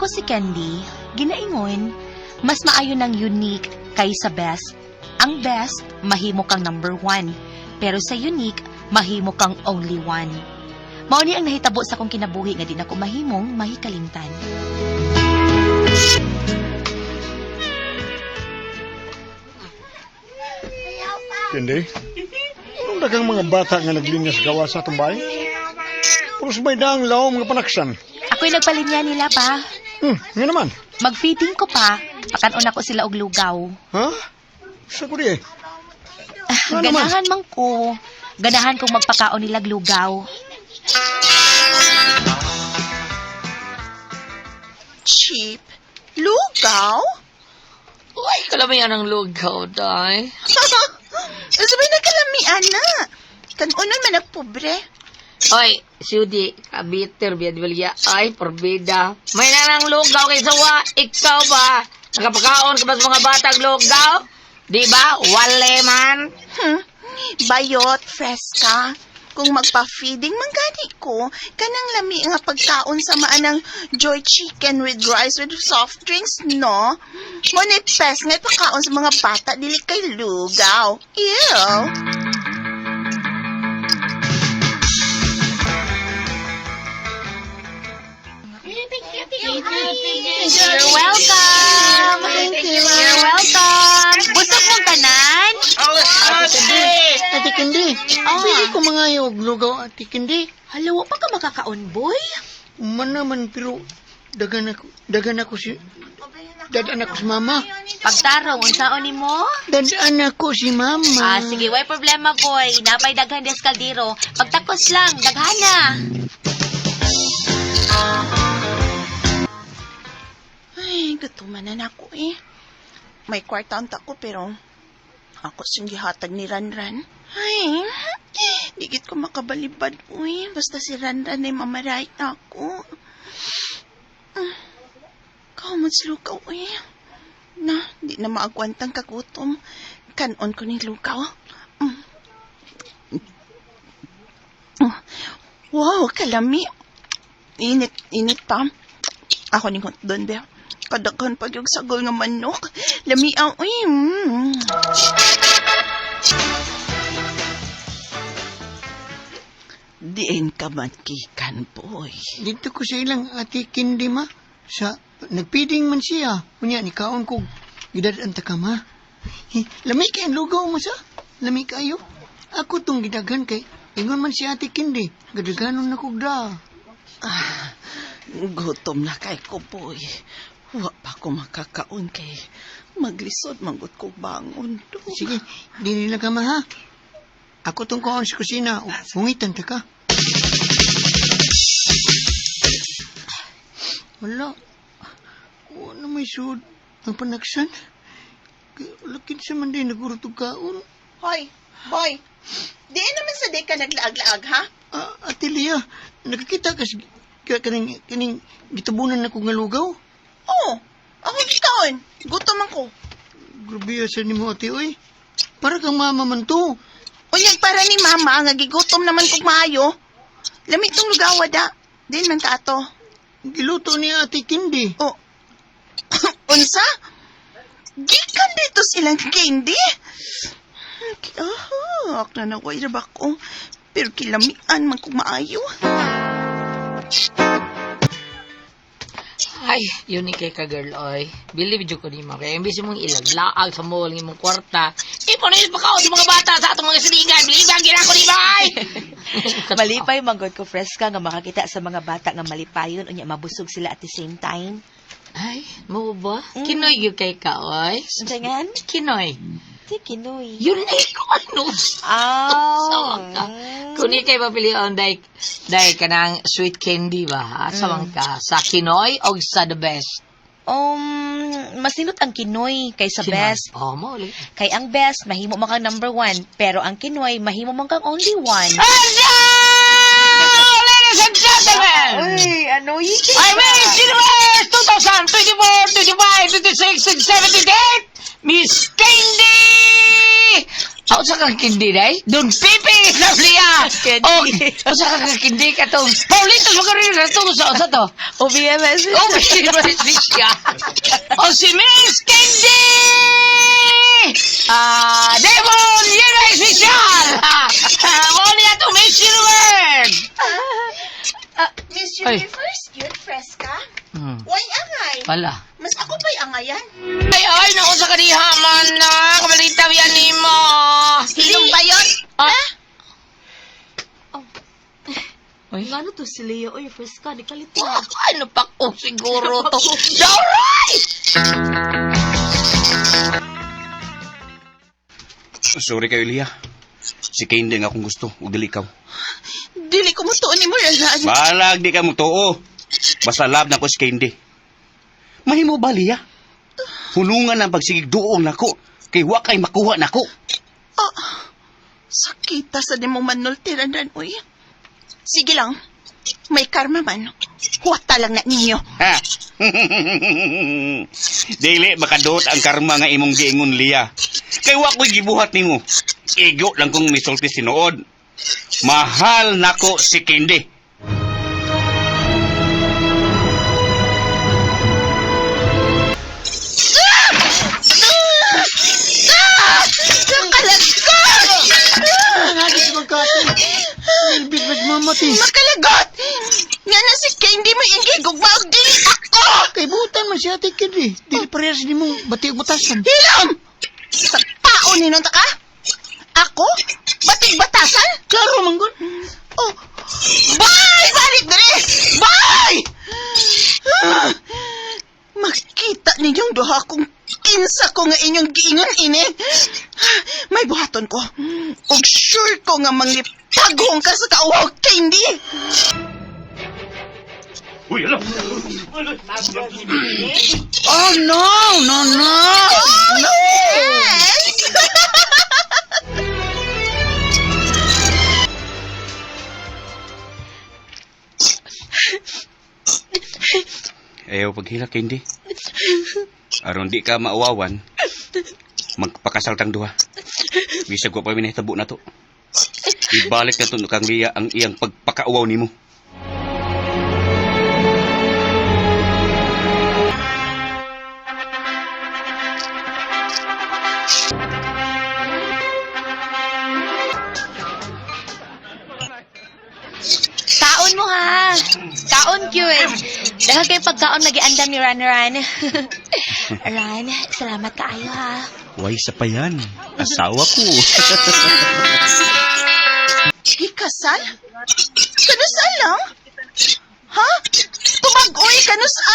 si Candy, ginaingon, mas maayo ng unique kaysa best. Ang best, mahimo kang number 1. Pero sa unique, mahimo kang only 1. Mao ni ang nahitabo sa akong kinabuhi nga di na ko mahimong mahikalimtan. Hindi. Anong dagang mga bata nga naglinya sa gawa sa atong bahay? Puros may daang lao mga panaksan. Ako'y nagpalinya nila pa. Nga naman. Mag-feeding ko pa. Pakanon ako sila og lugaw. Ha? Sa ko di eh. Nga naman. Ganahan man ko. Ganahan kong magpakaon nila lugaw. Cheap? Lugaw? Uy, kalamihan ang lugaw, day. Sabay na kalamian na. Kanunan man nagpobre. Oy, Sudi, kabiter, biyadwalya, ay, porbida. May nanang lugaw kay sawa, ikaw ba? Nakapakaon ka ba sa mga batang lugaw? Di ba? Wale man. Bayot, fresca. Kung magpa-feeding, manggani ko. Kanang lami nga pagkaon sa maanang joy chicken with rice with soft drinks, no? Monipes nga pagkaon sa mga bata, dili kay lugaw. Ew! You're welcome! Thank you. You're welcome! Busog mong tanan? Ate Kendi. Pili ko mga yung lugaw, Ate Kendi. Hala, wa pa ka makakaon, boy? Man naman, pero dagan ako si mama. Pagtarong, unsaon ni mo? Dadaan ako si mama. Sige, way problema, boy. Napay daghan des kaldero. Pagtakos lang, daghana. Ay, gutuman na ako eh. May kwartang ko pero ako sing gihatag ni Ranran. Ay, digit ko makabalibad, uy. Basta si Ranran ay mamaray ako. Kamans lukaw, uy. Na, di na maagwantang kagutom. Kanon ko ni lukaw. Wow, kalami. Init pa. Ako ni doon, be. Kadaghan pa yung sagol nga manok. Lami ang, uy. Diin ka man kikan, boy. Dito ko sa ilang Ate Kendi, ma. Nagpiding man siya. Kunya, ni kaon ko. Gidadaan ta ka, ma. Lami kay ang lugaw mo sa. Lami kayo. Ako tong gidaghan kay. Ingon man si Ate Kendi. Gadaganon na kugda. Gutom na kay ko, boy. Wa pa ko makakaon kay maglisod manggut ko bangon do. Sige, di nila ka, ma, ha. Ako tong kaon sa kusina. Hungitan ta ka. Wala. Wala may sud. Ang panaksan. Lakin sa man din nagurutog kaon. Hoy, boy. Di naman sa di ka naglaag-laag, ha? Ate Lia, nakakita ka kaning gitabunan ako nga lugaw? Oo. Ako gikaon. Gutom ako. Grabe sa ni mo, ate, oy. Para kang mama man to. Unyag para ni mama, nga gigutom naman kong maayo. Lamit tong lugawa da. Din man ka ato. Giluto ni Ate Kendi. Oh. Unsa? Gikan dito silang candy? Ak na naway na ba ko? Pero kilamian man kong maayo. Ay, yun ni kay ka-girl, oy. Believe ko ni mo. Kaya imbis mong ilaglaag sa mall, ng mong kwarta. Ipo na yung pagkaon sa mga bata sa atong mga silingan. Believe ang ginako ni mo, ay! Malipay manggod ko freska nga makakita sa mga bata nga malipayon unya mabusog sila at the same time. Ay, mo ba? Kinoy yung kay ka, oy. Unsangan? Kinoy. Di kinoy. Yun na ko, ano? Kung kay mapilion, dahil ka ng sweet candy ba? Sawang ka sa kinoy o sa the best? Masinot ang kinoy kaysa Kinoy. best. Oh, mo ulit. Kay ang best, mahimo man kang number 1. Pero ang kinoy, mahimo man kang only 1. Hello! Ladies and gentlemen! Uy, ano yun? I Miss Universe 2024, 25, 26, and 78! Miss Candy Ako sa kang kindi, day? Doon pipi sa Lia! Candy. O sa kang kindi ka to. Paulitos mo ka rin na to. Sa to? OBMS. O, Miss siya. O si Miss Candy! Devon, yun ay special! Mo niya to, Miss Universe! Miss Ay. Universe, cute Fresca. Hmm. Why angay? Pala. Mas ako pa'y angayan. Ay, naku sa kaniha man na. Kamalitaw yan ni mo. Sinong bayot? Ah. Uy. Ano to si Leo? Oy, Fresca, di kalit Ano pa ko siguro to? Alright! Sorry kayo, Lia. Si Candy nga akong gusto. Huwag dili ikaw. Dili ko mo tuon ni mo, Razan. Balag di ka mo too. Basta love na ko si Candy. Mahimo ba, Lia? Hulungan ang pagsigig doong nako. Kay wa kay makuha nako. Sakita sa di mo manultiran, uy. Sige lang. May karma man. Huwata lang na ninyo. Ha? Dili makadot ang karma nga imong giingon, Lia. Kay wa ko'y gibuhat nimo. Igo lang kong misulti sinuod. Mahal nako si Candy. Nakalagot! Lagi si magkati. Ilbig magmamati. Makalagot! Nga na si Candy mo yung gigugmaog dili ako! Kay butan man si Ate Candy. Dili parehas ni mong bati-butasan. Hilam! Sa tao ninong ka? Ako? Batig-batasan? Klaro, manggon. Oh! Bye! Balik dali! Bye! Makita ninyong duha kung kinsa ko nga inyong giingon ini. May buhaton ko. Og sure ko nga manglipagong ka sa kauwaw, Candy. Uy, alam. Oh, no! No, no! No! Yes! Ayaw paghila, Candy. Aron di ka maawawan, magpakasal tang duha. Bisag ko pa minahitabo na to. Ibalik na to kang Lia ang iyang pagpakauwaw nimo. Kaon mo ha. Kaon, cute. Dahil kayo pagkaon nag-iandam ni Ran. Ran, salamat kaayo ha. Way sa pa yan. Asawa ko. Ikasal? Kanusal lang? Ha? Tumagoy kanusa?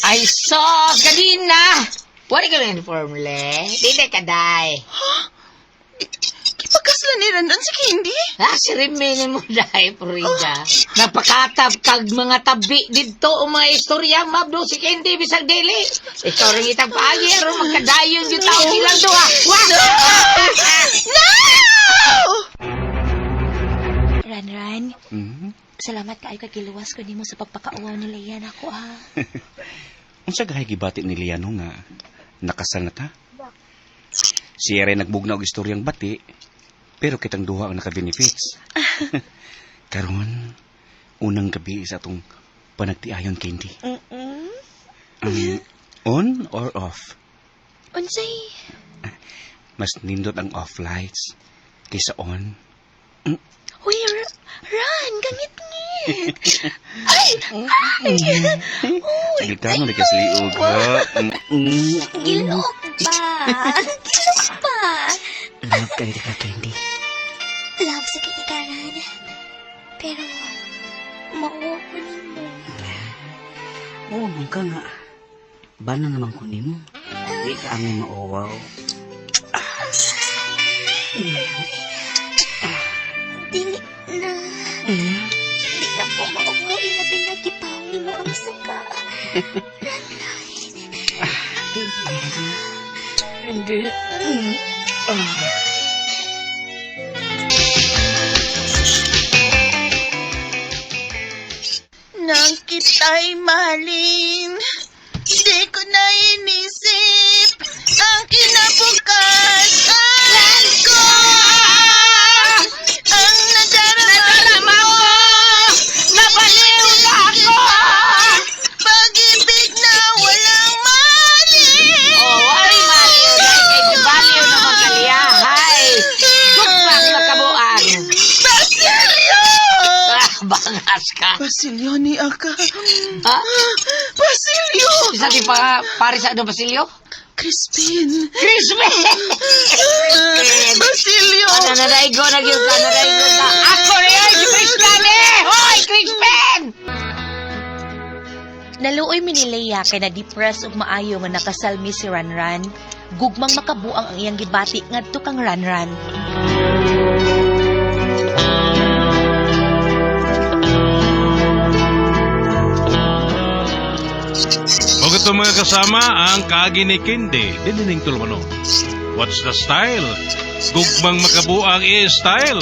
Ay, sos! Kadina! Wala ka lang formula. Di ka day. Kipagkaslan ni Randan si Candy? Si Rimini mo day, Purida. Napakatap kag mga tabi dito o mga istorya, mabdo si Candy bisag dili. Istorya itang paagi, aron magkadayon yung tao silang duha. Wah! No! Ran, Hmm? salamat kaayo kay giluwas ko nimo sa pagpakauwaw ni Leia nako ha. Unsa gahay gibati ni Liano nga nakasal na ta? Siya rin nagbugna og istoryang bati, pero kitang duha ang naka-benefits. Karon, unang gabi sa atong panagtiayon, Candy. On or off? Unsay? Mas nindot ang off lights kaysa on. Uy, Ran, gangit-ngit. Ay! Gitano na kasliog, ha? Gilok pa. Gilok pa. Love kayo ka, Candy. Love sa kinikaran. Pero, mauwa ko nimo. Oo, man ka nga. Bana naman ko nimo. Di ka aming mauwaw. Dili na. Di na ko mauwa. Ilabi na kipaw nimo ang suka. Hindi. Nang kita'y mahalin, di ko na inisip ang kinabukasan. Angas ka. Basilio ni Aka. Ha? Basilio! Isa di pa pare sa ano, Basilio? Crispin! Crispin! Basilio! Nanaraigo na yun ka, nanaraigo ka. Ako na yun, si Crispin eh! Hoy, Crispin! Naluoy mi ni Leia kay na-depress ug maayo nga nakasalmi si Ranran. Gugmang makabuang ang iyang gibati ngadto kang Ranran. O ito mga kasama, ang kaagi ni Kindi, dinining tulmano. What's the style? Gugmang makabuang i-style.